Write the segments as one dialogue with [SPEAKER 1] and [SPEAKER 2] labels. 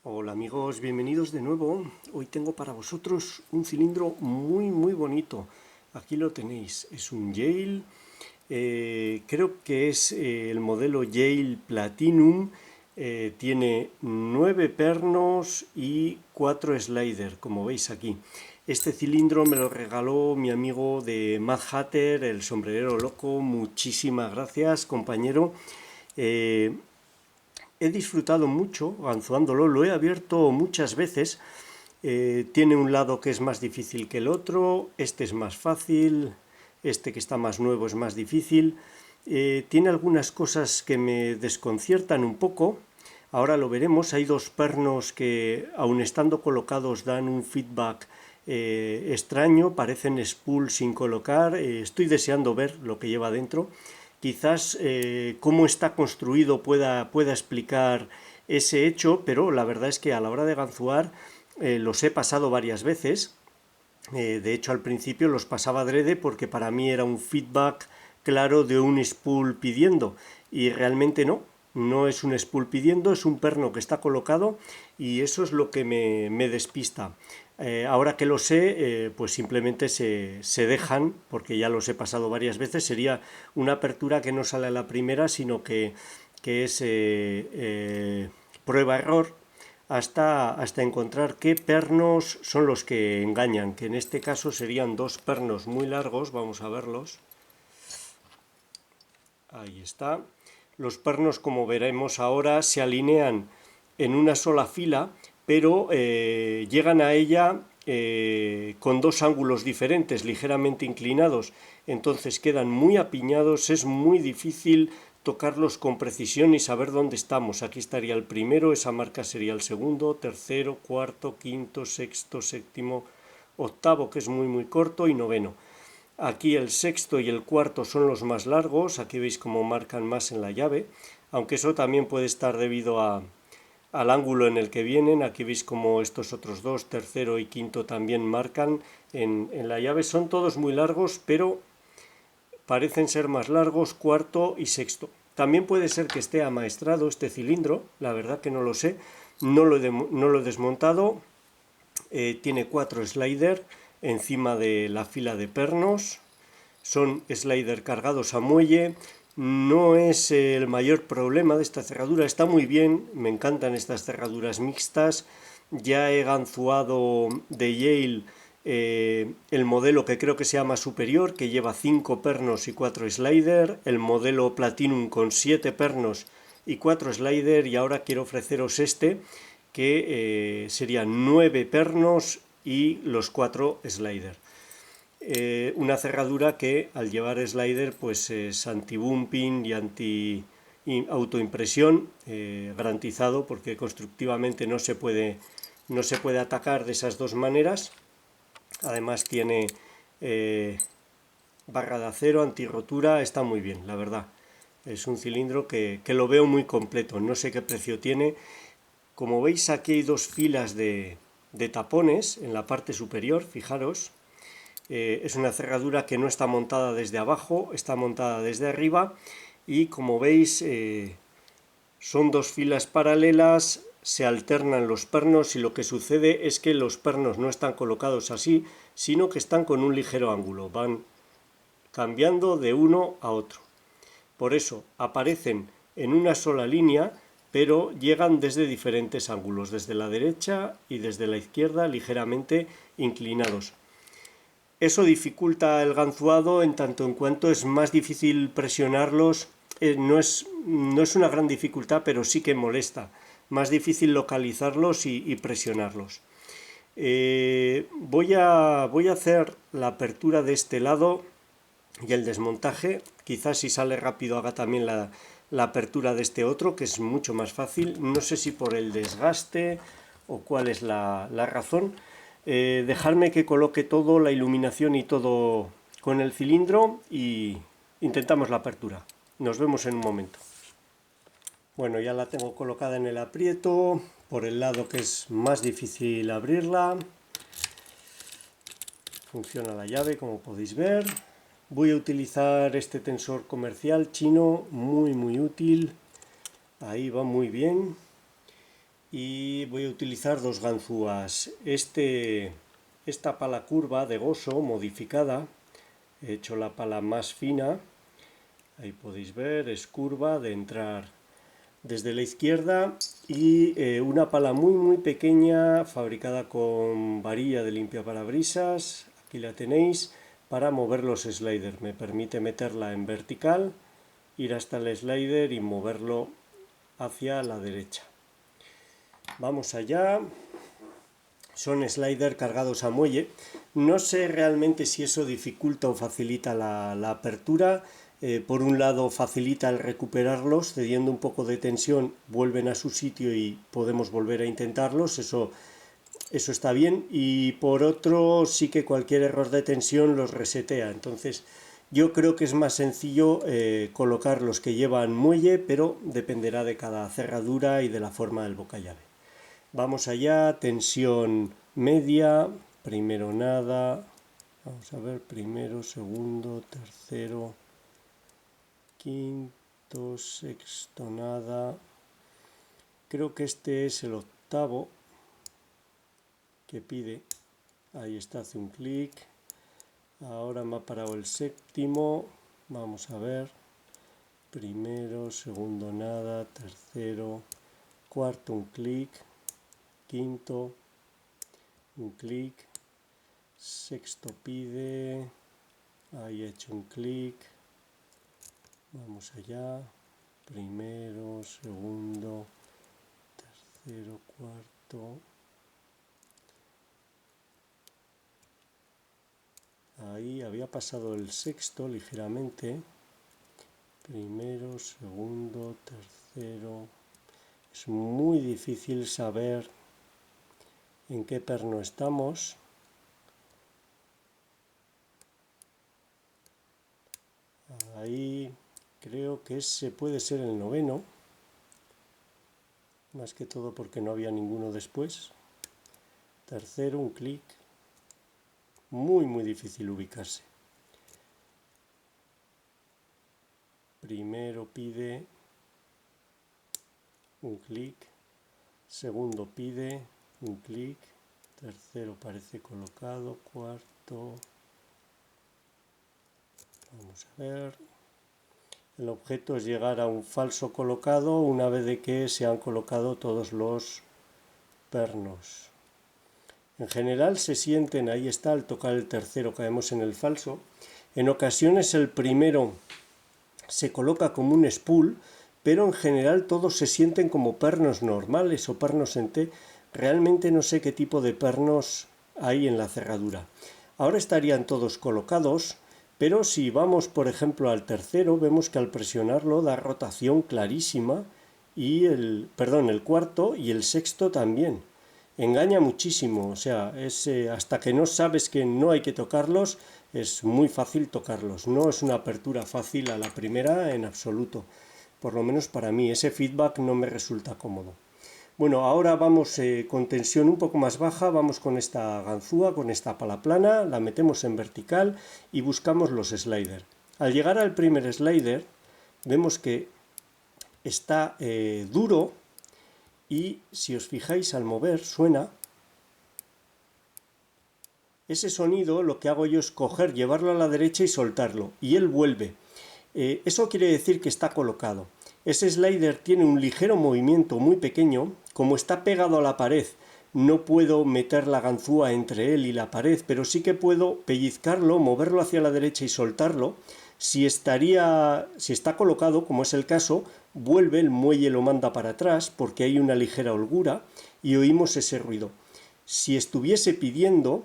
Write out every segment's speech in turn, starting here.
[SPEAKER 1] Hola amigos, bienvenidos de nuevo. Hoy tengo para vosotros un cilindro muy bonito. Aquí lo tenéis, es un Yale, creo que es el modelo Yale Platinum. Tiene 9 pernos y 4 slider, como veis aquí. Este cilindro me lo regaló mi amigo de Mad Hatter, el sombrerero loco. Muchísimas gracias, compañero. He disfrutado mucho ganzuándolo, lo he abierto muchas veces. Tiene un lado que es más difícil que el otro, este es más fácil, este que está más nuevo es más difícil. Tiene algunas cosas que me desconciertan un poco. Ahora lo veremos, hay dos pernos que aun estando colocados dan un feedback extraño, parecen spool sin colocar. Estoy deseando ver lo que lleva dentro. Quizás cómo está construido pueda explicar ese hecho, pero la verdad es que a la hora de ganzuar los he pasado varias veces. De hecho, al principio los pasaba adrede porque para mí era un feedback claro de un spool pidiendo, y realmente no es un spool pidiendo, es un perno que está colocado, y eso es lo que me despista. Ahora que lo sé, pues simplemente se dejan, porque ya los he pasado varias veces. Sería una apertura que no sale a la primera, sino que es prueba-error, hasta encontrar qué pernos son los que engañan, que en este caso serían dos pernos muy largos. Vamos a verlos. Ahí está. Los pernos, como veremos ahora, se alinean en una sola fila, pero llegan a ella con dos ángulos diferentes, ligeramente inclinados. Entonces quedan muy apiñados, es muy difícil tocarlos con precisión y saber dónde estamos. Aquí estaría el primero, esa marca sería el segundo, tercero, cuarto, quinto, sexto, séptimo, octavo, que es muy corto, y noveno. Aquí el sexto y el cuarto son los más largos, aquí veis cómo marcan más en la llave, aunque eso también puede estar debido al ángulo en el que vienen. Aquí veis como estos otros dos, tercero y quinto, también marcan en la llave. Son todos muy largos, pero parecen ser más largos cuarto y sexto. También puede ser que esté amaestrado este cilindro, la verdad que no lo sé, no lo he desmontado. Tiene 4 sliders encima de la fila de pernos, son sliders cargados a muelle. No es el mayor problema de esta cerradura, está muy bien, me encantan estas cerraduras mixtas. Ya he ganzuado de Yale el modelo que creo que sea más superior, que lleva 5 pernos y 4 sliders, el modelo Platinum con 7 pernos y 4 sliders, y ahora quiero ofreceros este que serían 9 pernos y los 4 sliders. Una cerradura que al llevar slider pues es anti-bumping y anti-autoimpresión, garantizado, porque constructivamente no se puede atacar de esas dos maneras. Además tiene barra de acero, antirrotura, está muy bien, la verdad. Es un cilindro que lo veo muy completo, no sé qué precio tiene. Como veis, aquí hay dos filas de tapones en la parte superior, fijaros. Es una cerradura que no está montada desde abajo, está montada desde arriba, y como veis son dos filas paralelas, se alternan los pernos, y lo que sucede es que los pernos no están colocados así, sino que están con un ligero ángulo, van cambiando de uno a otro. Por eso aparecen en una sola línea, pero llegan desde diferentes ángulos, desde la derecha y desde la izquierda, ligeramente inclinados. Eso dificulta el ganzuado en tanto en cuanto es más difícil presionarlos. No es una gran dificultad, pero sí que molesta. Más difícil localizarlos y presionarlos. Voy a hacer la apertura de este lado y el desmontaje. Quizás si sale rápido haga también la apertura de este otro, que es mucho más fácil. No sé si por el desgaste o cuál es la razón. Dejarme que coloque todo, la iluminación y todo con el cilindro, y intentamos la apertura. Nos vemos en un momento. Bueno, ya la tengo colocada en el aprieto, por el lado que es más difícil abrirla. Funciona la llave, como podéis ver. Voy a utilizar este tensor comercial chino, muy útil. Ahí va muy bien. y voy a utilizar dos ganzúas. Esta pala curva de Goso modificada, he hecho la pala más fina, ahí podéis ver, es curva de entrar desde la izquierda, y una pala muy pequeña fabricada con varilla de limpiaparabrisas, aquí la tenéis, para mover los sliders. Me permite meterla en vertical, ir hasta el slider y moverlo hacia la derecha. Vamos allá. Son sliders cargados a muelle. No sé realmente si eso dificulta o facilita la apertura. Por un lado facilita el recuperarlos, cediendo un poco de tensión vuelven a su sitio y podemos volver a intentarlos, eso está bien, y por otro sí que cualquier error de tensión los resetea. Entonces yo creo que es más sencillo colocar los que llevan muelle, pero dependerá de cada cerradura y de la forma del bocallave. Vamos allá, tensión media, primero nada, vamos a ver, primero, segundo, tercero, quinto, sexto, nada. Creo que este es el octavo que pide. Ahí está, hace un clic. Ahora me ha parado el séptimo. Vamos a ver. Primero, segundo, nada. Tercero, cuarto, un clic. Quinto, un clic. Sexto pide. Ahí he hecho un clic. Vamos allá. Primero, segundo, tercero, cuarto. Ahí había pasado el sexto ligeramente. Primero, segundo, tercero. Es muy difícil saber en qué perno estamos. Ahí creo que ese puede ser el noveno. Más que todo porque no había ninguno después. Tercero, un clic. Muy difícil ubicarse. Primero pide un clic. Segundo pide un clic. Tercero parece colocado. Cuarto. Vamos a ver. El objeto es llegar a un falso colocado una vez de que se han colocado todos los pernos. En general se sienten, ahí está, al tocar el tercero caemos en el falso. En ocasiones el primero se coloca como un spool, pero en general todos se sienten como pernos normales o pernos en T. Realmente no sé qué tipo de pernos hay en la cerradura. Ahora estarían todos colocados, pero si vamos por ejemplo al tercero, vemos que al presionarlo da rotación clarísima, y el cuarto y el sexto también. Engaña muchísimo, o sea, hasta que no sabes que no hay que tocarlos, es muy fácil tocarlos. No es una apertura fácil a la primera en absoluto. Por lo menos para mí, ese feedback no me resulta cómodo. Bueno, ahora vamos con tensión un poco más baja, vamos con esta ganzúa, con esta pala plana, la metemos en vertical y buscamos los sliders. Al llegar al primer slider, vemos que está duro, y si os fijáis al mover suena. Ese sonido lo que hago yo es coger, llevarlo a la derecha y soltarlo, y él vuelve. Eso quiere decir que está colocado. Ese slider tiene un ligero movimiento muy pequeño. Como está pegado a la pared, no puedo meter la ganzúa entre él y la pared, pero sí que puedo pellizcarlo, moverlo hacia la derecha y soltarlo. Si está colocado, como es el caso, vuelve, el muelle lo manda para atrás porque hay una ligera holgura y oímos ese ruido. Si estuviese pidiendo,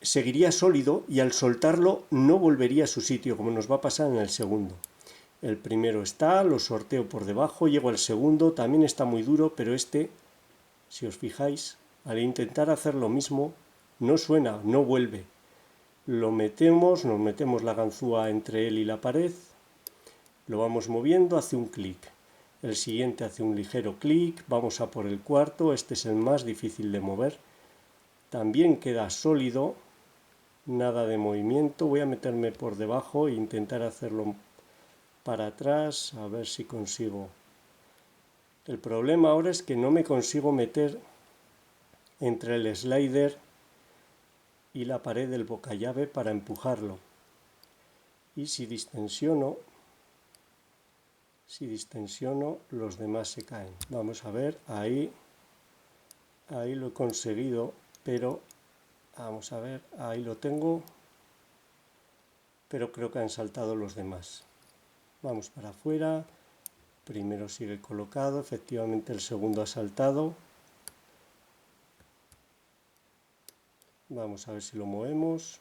[SPEAKER 1] seguiría sólido y al soltarlo no volvería a su sitio, como nos va a pasar en el segundo. El primero está, lo sorteo por debajo, llego al segundo, también está muy duro, pero este, si os fijáis, al intentar hacer lo mismo, no suena, no vuelve. Lo metemos, nos metemos la ganzúa entre él y la pared, lo vamos moviendo, hace un clic. El siguiente hace un ligero clic, vamos a por el cuarto, este es el más difícil de mover. También queda sólido, nada de movimiento. Voy a meterme por debajo e intentar hacerlo para atrás, a ver si consigo El problema ahora es que no me consigo meter entre el slider y la pared del bocallave para empujarlo. Y si distensiono, los demás se caen. Vamos a ver, ahí lo he conseguido, pero vamos a ver, ahí lo tengo, pero creo que han saltado los demás. Vamos para afuera, primero sigue colocado, efectivamente el segundo ha saltado. Vamos a ver si lo movemos.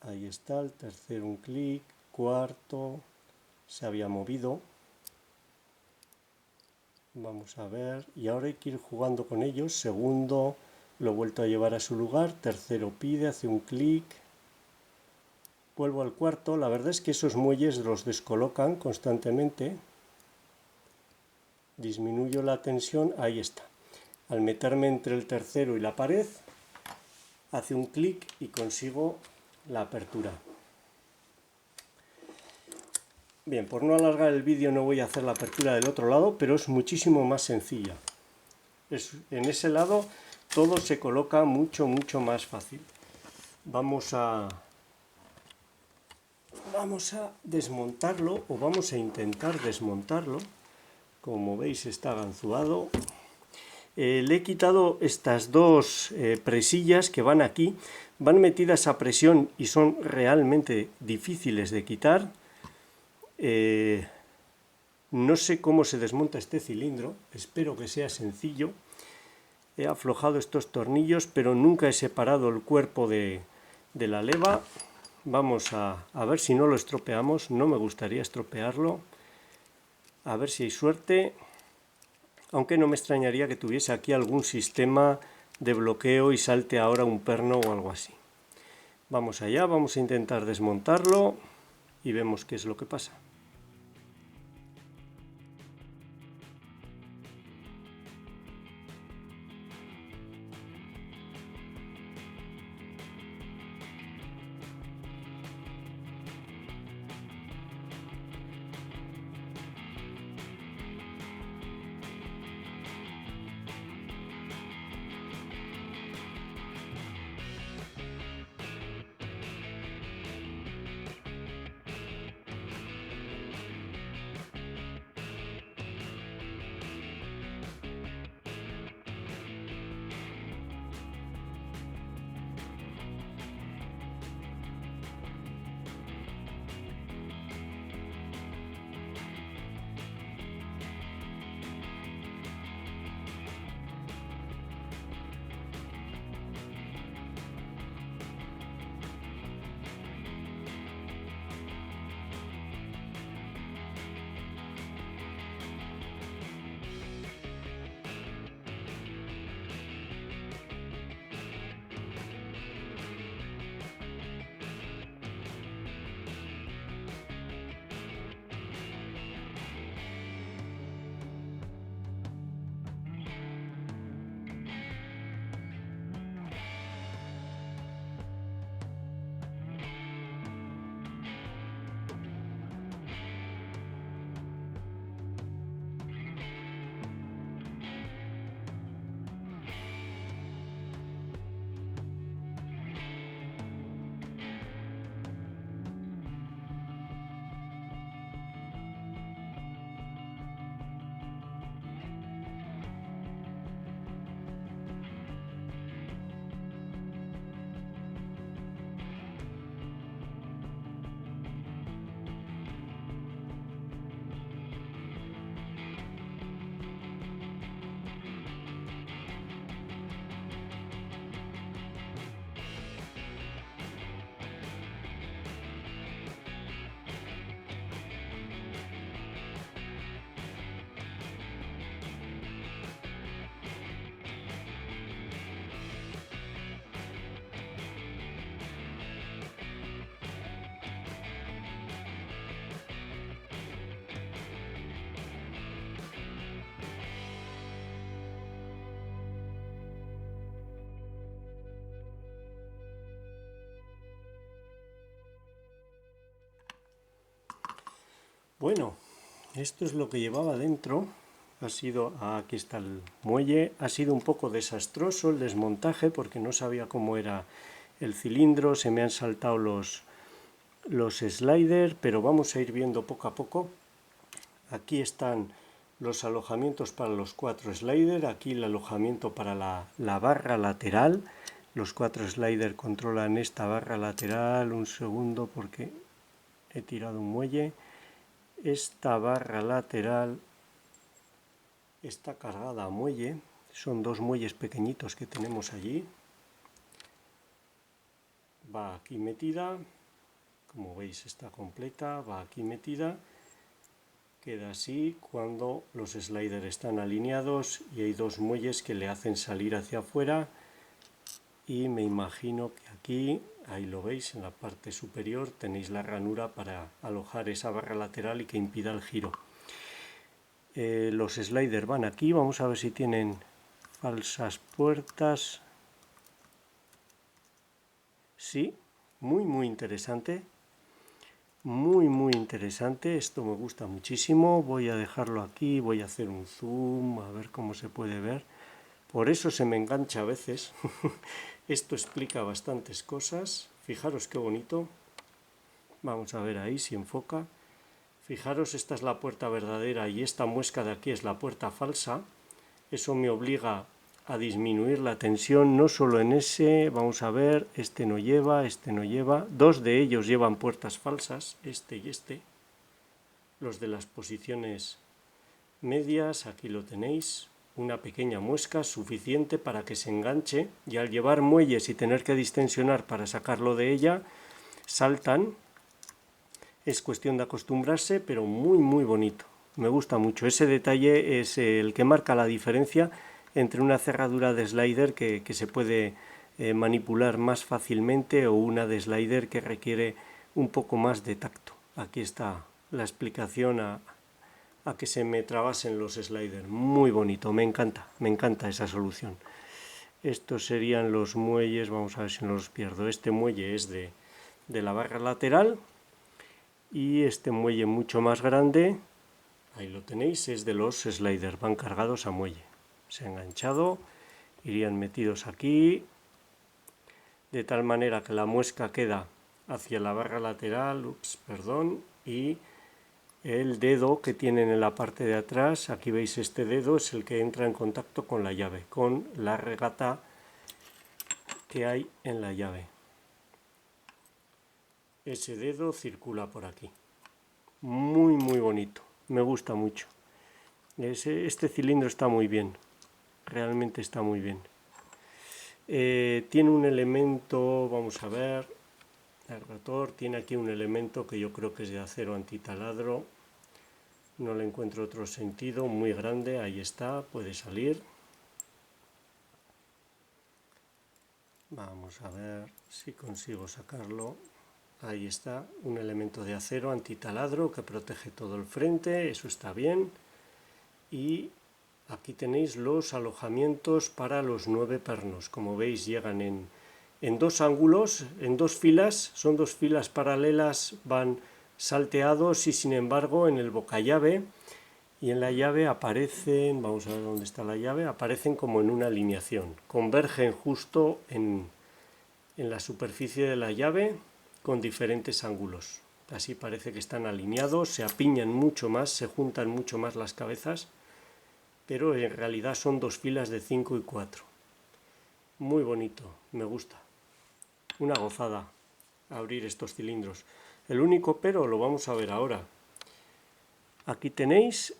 [SPEAKER 1] Ahí está, el tercero un clic, cuarto, se había movido. Vamos a ver, y ahora hay que ir jugando con ellos. Segundo lo he vuelto a llevar a su lugar, tercero pide, hace un clic. Vuelvo al cuarto, la verdad es que esos muelles los descolocan constantemente. Disminuyo la tensión, ahí está. Al meterme entre el tercero y la pared, hace un clic y consigo la apertura. Bien, por no alargar el vídeo no voy a hacer la apertura del otro lado, pero es muchísimo más sencilla. En ese lado todo se coloca mucho más fácil. Vamos a desmontarlo, o vamos a intentar desmontarlo. Como veis está ganzúado. Le he quitado estas dos presillas que van aquí, van metidas a presión y son realmente difíciles de quitar. No sé cómo se desmonta este cilindro, espero que sea sencillo. He aflojado estos tornillos, pero nunca he separado el cuerpo de la leva. Vamos a ver si no lo estropeamos, no me gustaría estropearlo. A ver si hay suerte, aunque no me extrañaría que tuviese aquí algún sistema de bloqueo y salte ahora un perno o algo así. Vamos allá, vamos a intentar desmontarlo y vemos qué es lo que pasa. Bueno, Esto es lo que llevaba dentro. Aquí está el muelle. Ha sido un poco desastroso el desmontaje porque no sabía cómo era el cilindro. Se me han saltado los sliders, pero vamos a ir viendo poco a poco. Aquí están los alojamientos para los 4 sliders. Aquí el alojamiento para la barra lateral. Los 4 sliders controlan esta barra lateral. Un segundo porque he tirado un muelle. Esta barra lateral está cargada a muelle. Son 2 muelles pequeñitos que tenemos allí. Va aquí metida. Como veis está completa. Va aquí metida. Queda así cuando los sliders están alineados y hay 2 muelles que le hacen salir hacia afuera. Y me imagino que aquí, ahí lo veis, en la parte superior tenéis la ranura para alojar esa barra lateral y que impida el giro. Los sliders van aquí, vamos a ver si tienen falsas puertas. Sí, muy interesante. Muy interesante, esto me gusta muchísimo. Voy a dejarlo aquí, voy a hacer un zoom, a ver cómo se puede ver. Por eso se me engancha a veces. Esto explica bastantes cosas. Fijaros qué bonito. Vamos a ver ahí si enfoca. Fijaros, esta es la puerta verdadera y esta muesca de aquí es la puerta falsa. Eso me obliga a disminuir la tensión, no solo en ese. Vamos a ver, este no lleva. 2 de ellos llevan puertas falsas, este y este. Los de las posiciones medias, aquí lo tenéis. Una pequeña muesca suficiente para que se enganche y al llevar muelles y tener que distensionar para sacarlo de ella, saltan. Es cuestión de acostumbrarse, pero muy bonito. Me gusta mucho. Ese detalle es el que marca la diferencia entre una cerradura de slider que se puede manipular más fácilmente o una de slider que requiere un poco más de tacto. Aquí está la explicación a que se me trabasen los sliders. Muy bonito, me encanta esa solución. Estos serían los muelles, vamos a ver si no los pierdo. Este muelle es de la barra lateral y este muelle mucho más grande, ahí lo tenéis, es de los sliders, van cargados a muelle. Se ha enganchado, irían metidos aquí, de tal manera que la muesca queda hacia la barra lateral, y el dedo que tienen en la parte de atrás, aquí veis este dedo, es el que entra en contacto con la llave, con la regata que hay en la llave. Ese dedo circula por aquí. Muy bonito, me gusta mucho. Este cilindro está muy bien, realmente está muy bien. Tiene un elemento, vamos a ver, el rotor tiene aquí un elemento que yo creo que es de acero antitaladro. No le encuentro otro sentido, muy grande, ahí está, puede salir. Vamos a ver si consigo sacarlo. Ahí está, un elemento de acero antitaladro que protege todo el frente, eso está bien. Y aquí tenéis los alojamientos para los 9 pernos. Como veis, llegan en 2 ángulos, en 2 filas, son 2 filas paralelas, van salteados y sin embargo en el bocallave y en la llave aparecen, vamos a ver dónde está la llave, aparecen como en una alineación, convergen justo en la superficie de la llave con diferentes ángulos. Así parece que están alineados, se apiñan mucho más, se juntan mucho más las cabezas, pero en realidad son 2 filas de 5 y 4. Muy bonito, me gusta. Una gozada abrir estos cilindros. El único pero lo vamos a ver ahora. Aquí tenéis,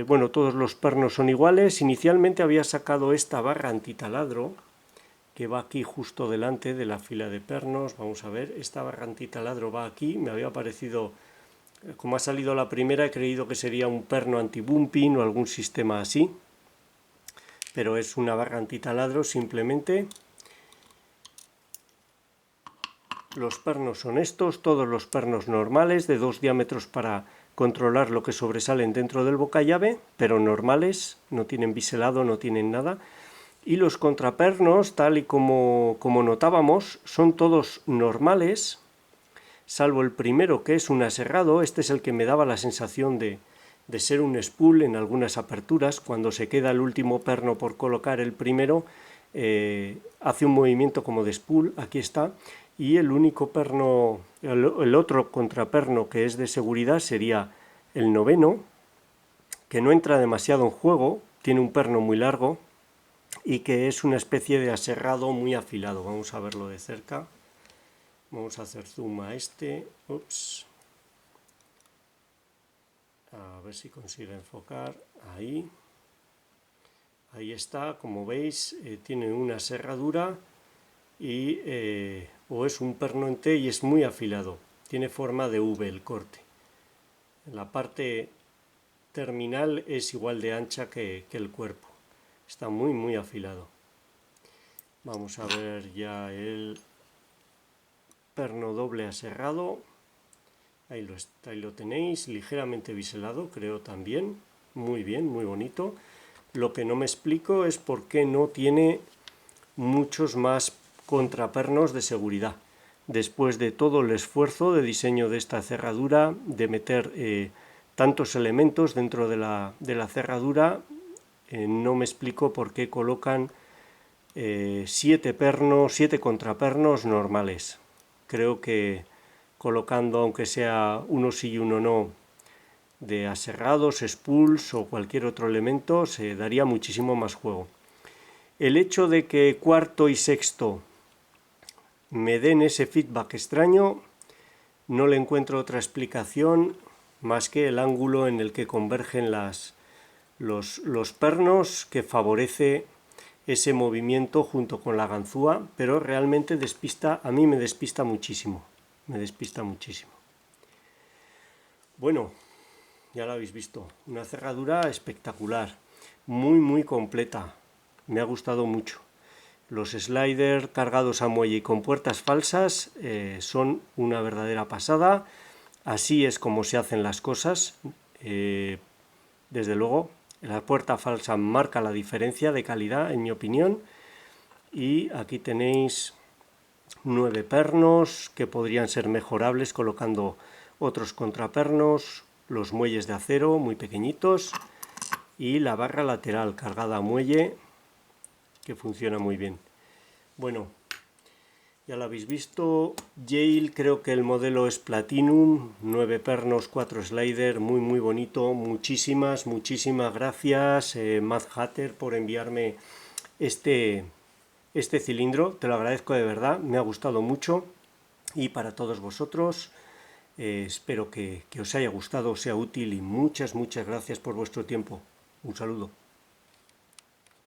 [SPEAKER 1] bueno, todos los pernos son iguales. Inicialmente había sacado esta barra antitaladro que va aquí justo delante de la fila de pernos. Vamos a ver, esta barra antitaladro va aquí. Me había parecido, como ha salido la primera, he creído que sería un perno anti-bumping o algún sistema así. Pero es una barra antitaladro simplemente. Los pernos son estos, todos los pernos normales, de 2 diámetros para controlar lo que sobresalen dentro del bocallave, pero normales, no tienen biselado, no tienen nada. Y los contrapernos, tal y como notábamos, son todos normales, salvo el primero que es un aserrado. Este es el que me daba la sensación de de ser un spool en algunas aperturas. Cuando se queda el último perno por colocar el primero, hace un movimiento como de spool, aquí está, y el único perno, el otro contraperno que es de seguridad sería el noveno, que no entra demasiado en juego, tiene un perno muy largo y que es una especie de aserrado muy afilado. Vamos a verlo de cerca. Vamos a hacer zoom a este. Ups. A ver si consigue enfocar. Ahí. Ahí está, como veis, tiene una serradura y o es un perno en T y es muy afilado. Tiene forma de V el corte. La parte terminal es igual de ancha que el cuerpo. Está muy afilado. Vamos a ver ya el perno doble aserrado. Ahí lo tenéis, ligeramente biselado, creo también. Muy bien, muy bonito. Lo que no me explico es por qué no tiene muchos más contrapernos de seguridad. Después de todo el esfuerzo de diseño de esta cerradura, de meter tantos elementos dentro de la cerradura, no me explico por qué colocan 7 contrapernos normales. Creo que colocando, aunque sea uno sí y uno no, de aserrados, spools o cualquier otro elemento, se daría muchísimo más juego. El hecho de que cuarto y sexto me den ese feedback extraño, no le encuentro otra explicación más que el ángulo en el que convergen los pernos, que favorece ese movimiento junto con la ganzúa, pero realmente a mí me despista muchísimo. Bueno, ya lo habéis visto, una cerradura espectacular, muy completa, me ha gustado mucho. Los sliders cargados a muelle y con puertas falsas son una verdadera pasada. Así es como se hacen las cosas. Desde luego, la puerta falsa marca la diferencia de calidad, en mi opinión. Y aquí tenéis 9 pernos que podrían ser mejorables colocando otros contrapernos, los muelles de acero muy pequeñitos y la barra lateral cargada a muelle, que funciona muy bien. Bueno, ya lo habéis visto. Yale, creo que el modelo es Platinum, 9 pernos, 4 slider, muy bonito. Muchísimas gracias, Mad Hatter, por enviarme este cilindro. Te lo agradezco de verdad, me ha gustado mucho. Y para todos vosotros, espero que os haya gustado, sea útil, y muchas gracias por vuestro tiempo. Un saludo.